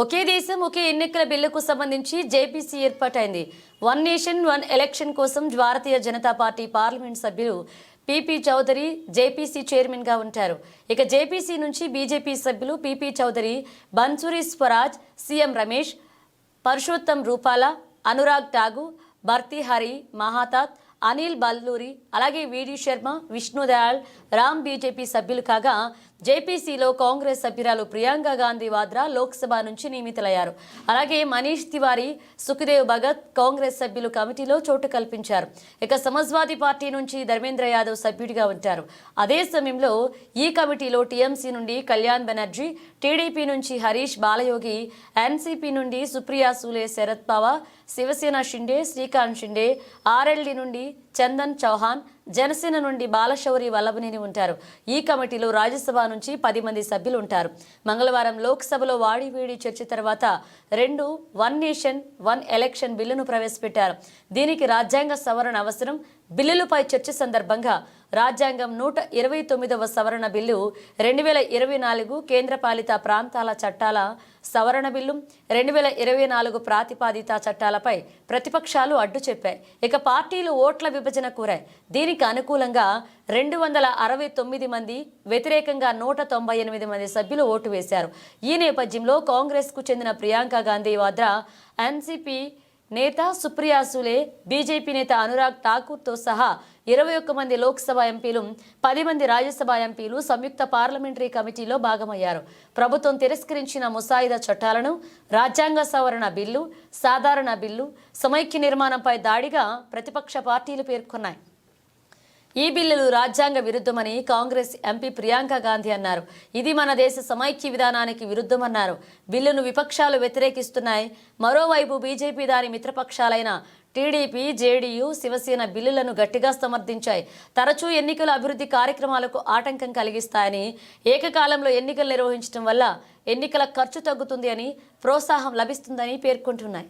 ఒకే దేశం ఒకే ఎన్నికల బిల్లుకు సంబంధించి జేపీసీ ఏర్పాటైంది. వన్ నేషన్ వన్ ఎలక్షన్ కోసం భారతీయ జనతా పార్టీ పార్లమెంట్ సభ్యులు పీపీ చౌదరి జేపీసీ చైర్మన్ గా ఉంటారు. ఇక జేపీసీ నుంచి బీజేపీ సభ్యులు పీపీ చౌదరి, బన్సూరి స్వరాజ్, సీఎం రమేష్, పరుషోత్తం రూపాల, అనురాగ్ ఠాగూర్, భర్తీహరి మహాతాత్, అనిల్ బల్లూరి, అలాగే వీడి శర్మ, విష్ణుదయాల్ రామ్ బీజేపీ సభ్యులు కాగా జేపీసీలో కాంగ్రెస్ సభ్యురాలు ప్రియాంక గాంధీ వాద్రా లోక్సభ నుంచి నియమితులయ్యారు. అలాగే మనీష్ తివారీ, సుఖదేవ్ భగత్ కాంగ్రెస్ సభ్యులు కమిటీలో చోటు కల్పించారు. ఇక సమాజ్వాదీ పార్టీ నుంచి ధర్మేంద్ర యాదవ్ సభ్యుడిగా ఉంటారు. అదే సమయంలో ఈ కమిటీలో టీఎంసీ నుండి కళ్యాణ్ బెనర్జీ, టీడీపీ నుంచి హరీష్ బాలయోగి, ఎన్సీపీ నుండి సుప్రియా సూలే, శరద్ పవార్, శివసేన షిండే, శ్రీకాంత్ షిండే, ఆర్ఎల్డీ నుండి చందన్ చౌహాన్, జనసేన నుండి బాలశౌరి వల్లభనేని ఉంటారు. ఈ కమిటీలో రాజ్యసభ నుంచి 10 మంది సభ్యులు ఉంటారు. మంగళవారం లోక్సభలో వాడివేడి చర్చ తర్వాత వన్ నేషన్ వన్ ఎలక్షన్ బిల్లును ప్రవేశపెట్టారు. దీనికి రాజ్యాంగ సవరణ అవసరం. బిల్లులపై చర్చ సందర్భంగా రాజ్యాంగం 129వ సవరణ బిల్లు, 2024 కేంద్రపాలిత ప్రాంతాల చట్టాల సవరణ బిల్లు, 2024 ప్రాతిపాదిత చట్టాలపై ప్రతిపక్షాలు అడ్డు చెప్పాయి. ఇక పార్టీలు ఓట్ల విభజన కోరాయి. దీనికి అనుకూలంగా 269 మంది, వ్యతిరేకంగా 198 మంది సభ్యులు ఓటు వేశారు. ఈ నేపథ్యంలో కాంగ్రెస్కు చెందిన ప్రియాంక గాంధీ వాద్రా, ఎన్సీపీ నేత సుప్రియా సూలే, బీజేపీ నేత అనురాగ్ ఠాకూర్తో సహా 21 మంది లోక్సభ ఎంపీలు, 10 మంది రాజ్యసభ ఎంపీలు సంయుక్త పార్లమెంటరీ కమిటీలో భాగమయ్యారు. ప్రభుత్వం తిరస్కరించిన ముసాయిదా చట్టాలను రాజ్యాంగ సవరణ బిల్లు, సాధారణ బిల్లు, సమైక్య నిర్మాణంపై దాడిగా ప్రతిపక్ష పార్టీలు పేర్కొన్నాయి. ఈ బిల్లులు రాజ్యాంగ విరుద్ధమని కాంగ్రెస్ ఎంపీ ప్రియాంక గాంధీ అన్నారు. ఇది మన దేశ సమైక్య విధానానికి విరుద్ధమన్నారు. బిల్లును విపక్షాలు వ్యతిరేకిస్తున్నాయి. మరోవైపు బీజేపీ దాని మిత్రపక్షాలైన టీడీపీ, జేడీయూ, శివసేన బిల్లులను గట్టిగా సమర్థించాయి. తరచూ ఎన్నికల అభివృద్ధి కార్యక్రమాలకు ఆటంకం కలిగిస్తాయని, ఏకకాలంలో ఎన్నికలు నిర్వహించడం వల్ల ఎన్నికల ఖర్చు తగ్గుతుంది అని, ప్రోత్సాహం లభిస్తుందని పేర్కొంటున్నాయి.